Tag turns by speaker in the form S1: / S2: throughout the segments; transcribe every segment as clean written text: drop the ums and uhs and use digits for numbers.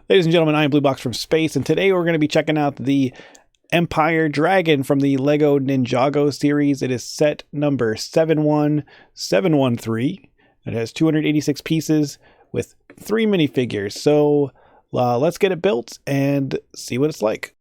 S1: Ladies and gentlemen, I am Blue Box from Space, and today we're going to be checking out the Empire Dragon from the LEGO Ninjago series. It is set number 71713. It has 286 pieces with 3 minifigures. So let's get it built and see what it's like.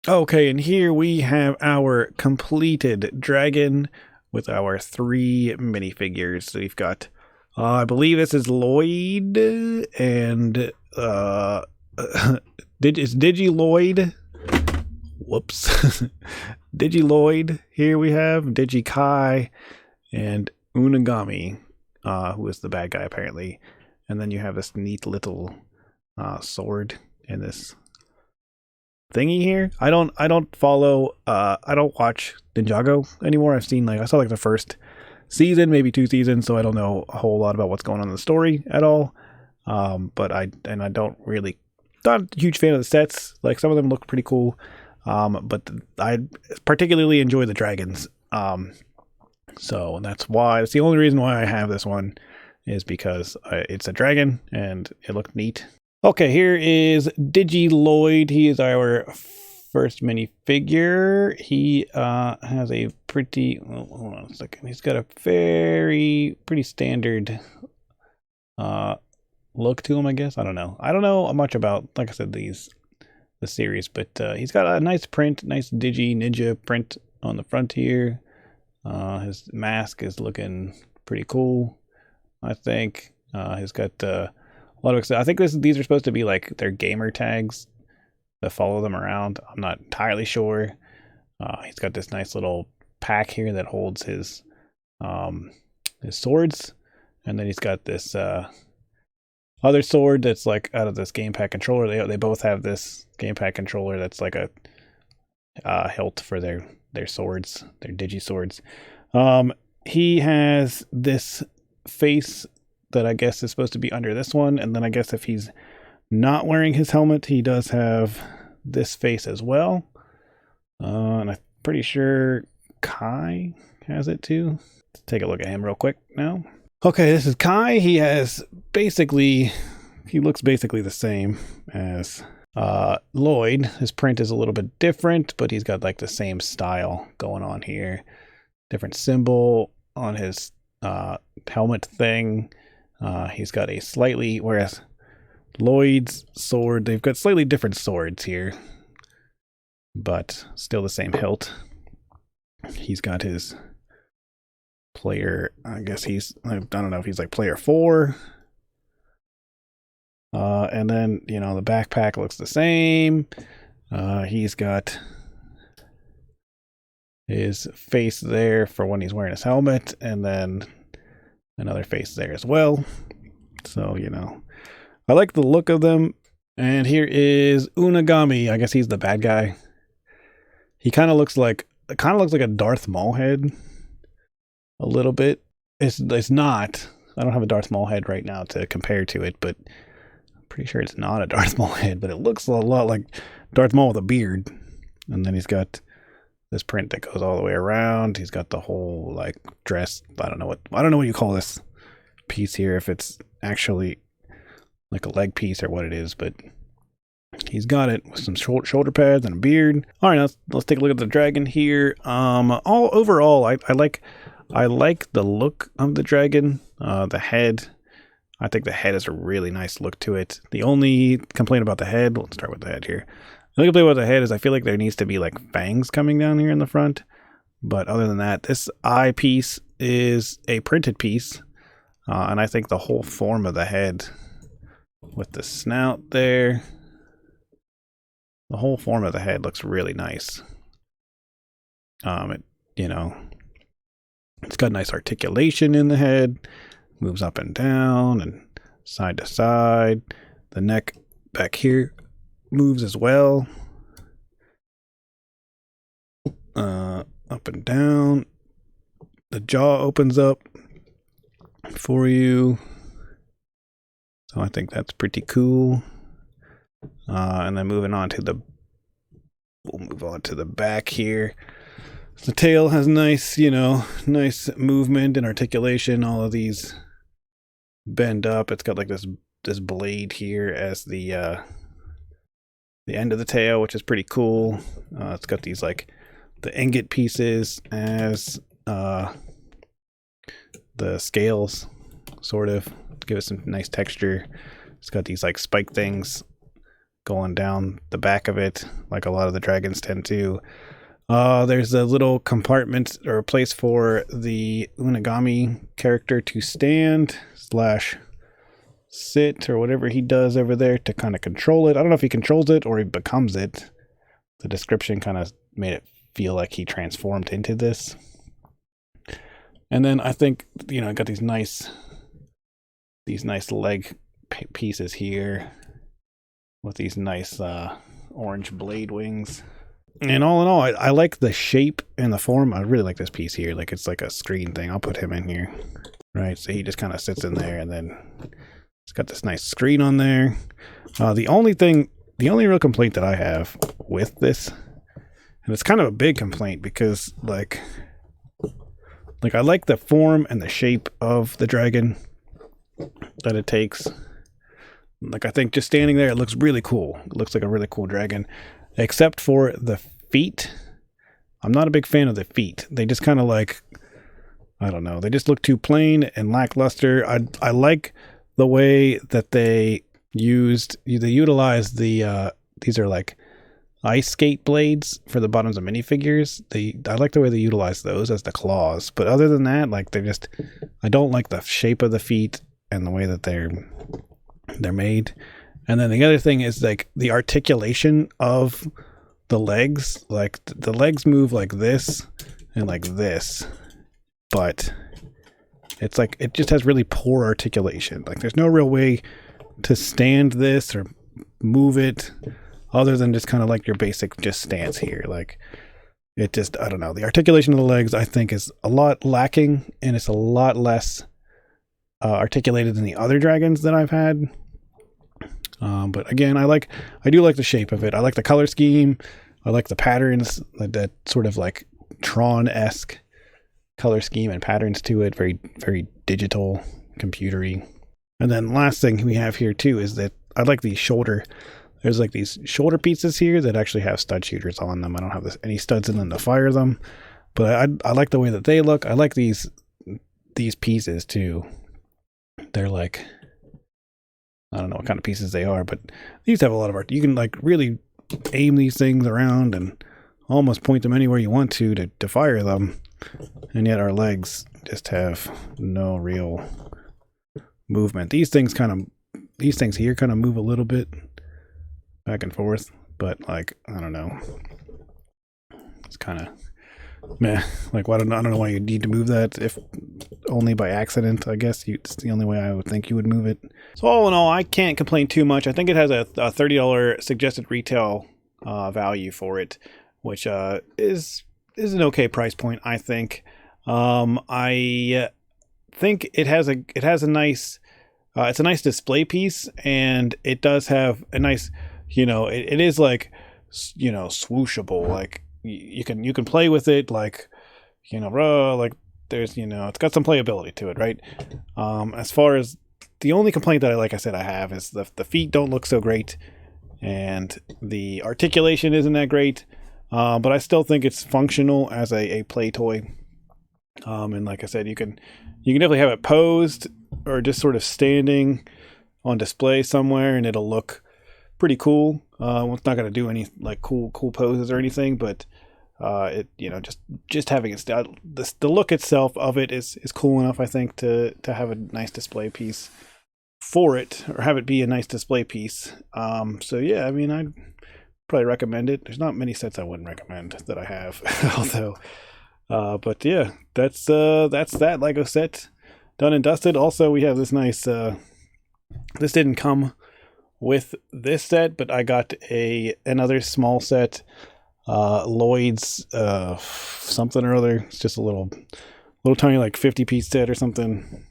S1: Okay, and here we have our completed dragon with our 3 minifigures. So we've got, I believe this is Lloyd and it's Digi Lloyd. Whoops. Digi Lloyd. Here we have Digi Kai and Unagami, who is the bad guy apparently. And then you have this neat little sword in this thingy here. I don't follow I don't watch Ninjago anymore. I saw the first season, maybe 2 seasons, so I don't know a whole lot about what's going on in the story at all. But I don't really, not a huge fan of the sets. Like, some of them look pretty cool. But I particularly enjoy the dragons. So that's the only reason why I have this one, is because it's a dragon and it looked neat. Okay, here is Digi Lloyd. He is our first minifigure. He has a pretty, hold on a second. He's got a pretty standard look to him, I guess. I don't know much about, like I said, the series, but he's got a nice print, nice Digi Ninja print on the front here. His mask is looking pretty cool, I think. He's got a lot of, I think these are supposed to be like their gamer tags that follow them around. I'm not entirely sure. He's got this nice little pack here that holds his swords, and then he's got this other sword that's like out of this game pack controller. They both have this game pack controller that's like a hilt for their swords, their digi swords. He has this face that I guess is supposed to be under this one, and then I guess if he's not wearing his helmet, he does have this face as well. And I'm pretty sure Kai has it too. Let's take a look at him real quick now. Okay, this is Kai. He looks basically the same as Lloyd. His print is a little bit different, but he's got like the same style going on here. Different symbol on his helmet thing. He's got whereas Lloyd's sword, they've got slightly different swords here, but still the same hilt. He's got his player, I guess I don't know if he's like player 4. And then, the backpack looks the same. He's got his face there for when he's wearing his helmet, and then another face there as well. So, you know, I like the look of them. And here is Unagami. I guess he's the bad guy. He kind of looks like a Darth Maul head. A little bit. It's not. I don't have a Darth Maul head right now to compare to it, but I'm pretty sure it's not a Darth Maul head, but it looks a lot like Darth Maul with a beard. And then he's got this print that goes all the way around. He's got the whole like dress. I don't know what you call this piece here, if it's actually like a leg piece or what it is, but he's got it with some shoulder pads and a beard. All right, let's take a look at the dragon here. Overall, I like the look of the dragon. The head, I think the head has a really nice look to it. The only complaint about the head, let's start with the head here. The only complaint about the head is I feel like there needs to be like fangs coming down here in the front. But other than that, this eye piece is a printed piece. And I think the whole form of the head with the snout there, the whole form of the head looks really nice. You know, it's got nice articulation in the head, moves up and down and side to side. The neck back here moves as well. Up and down. The jaw opens up for you. So I think that's pretty cool. And then we'll move on to the back here. The tail has nice nice movement and articulation. All of these bend up. It's got like this blade here as the end of the tail, which is pretty cool. It's got these like the ingot pieces as the scales, sort of, to give it some nice texture. It's got these like spike things going down the back of it, like a lot of the dragons tend to. There's a little compartment or a place for the Unagami character to stand / sit or whatever he does over there to kind of control it. I don't know if he controls it or he becomes it. The description kind of made it feel like he transformed into this. And then I think, I got these nice leg pieces here with these nice orange blade wings. And all in all, I like the shape and the form. I really like this piece here. Like, it's like a screen thing. I'll put him in here. Right, so he just kind of sits in there, and then it's got this nice screen on there. The only real complaint that I have with this, and it's kind of a big complaint because like I like the form and the shape of the dragon that it takes. Like, I think just standing there, it looks really cool. It looks like a really cool dragon, except for the feet. I'm not a big fan of the feet. They just kind of like, I don't know. They just look too plain and lackluster. I like the way that they utilized the these are like ice skate blades for the bottoms of minifigures. I like the way they utilize those as the claws. But other than that, like, I don't like the shape of the feet and the way that they're made. And then the other thing is like the articulation of the legs. Like, the legs move like this and like this, but it's like it just has really poor articulation. Like, there's no real way to stand this or move it other than just kind of like your basic just stance here. Like, it just, I don't know. The articulation of the legs, I think, is a lot lacking, and it's a lot less articulated than the other dragons that I've had. But again, I do like the shape of it. I like the color scheme. I like the patterns, that sort of like Tron-esque color scheme and patterns to it. Very, very digital, computery. And then last thing we have here too is that I like these there's like these shoulder pieces here that actually have stud shooters on them. I don't have any studs in them to fire them, but I like the way that they look. I like these pieces too. They're like, I don't know what kind of pieces they are, but these have a lot of art. You can like really aim these things around and almost point them anywhere you want to fire them. And yet our legs just have no real movement. These things here kind of move a little bit back and forth, but like, I don't know. It's kind of meh. Like, I don't know why you need to move that, if only by accident. I guess it's the only way I would think you would move it. So all in all, I can't complain too much. I think it has a $30 suggested retail value for it, which is an okay price point, I think. I think it has a nice it's a nice display piece, and it does have a nice, it is like, swooshable. Like you can play with it, like, like there's, it's got some playability to it, right? As far as the only complaint that like I said I have is the feet don't look so great, and the articulation isn't that great. But I still think it's functional as a play toy. And like I said, you can definitely have it posed or just sort of standing on display somewhere, and it'll look pretty cool. It's not going to do any like cool poses or anything, but it, just having it, the look itself of it is cool enough, I think, to have a nice display piece for it, or have it be a nice display piece. So yeah, I mean, I'd probably recommend it. There's not many sets I wouldn't recommend that I have, although. But yeah, that's that Lego set done and dusted. Also, we have this nice, this didn't come with this set, but I got another small set, Lloyd's, something or other. It's just a little tiny, like 50-piece set or something.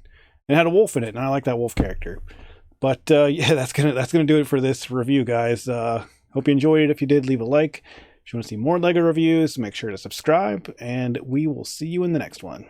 S1: It had a wolf in it, and I like that wolf character. But, yeah, that's gonna do it for this review, guys. Hope you enjoyed it. If you did, leave a like. If you want to see more LEGO reviews, make sure to subscribe, and we will see you in the next one.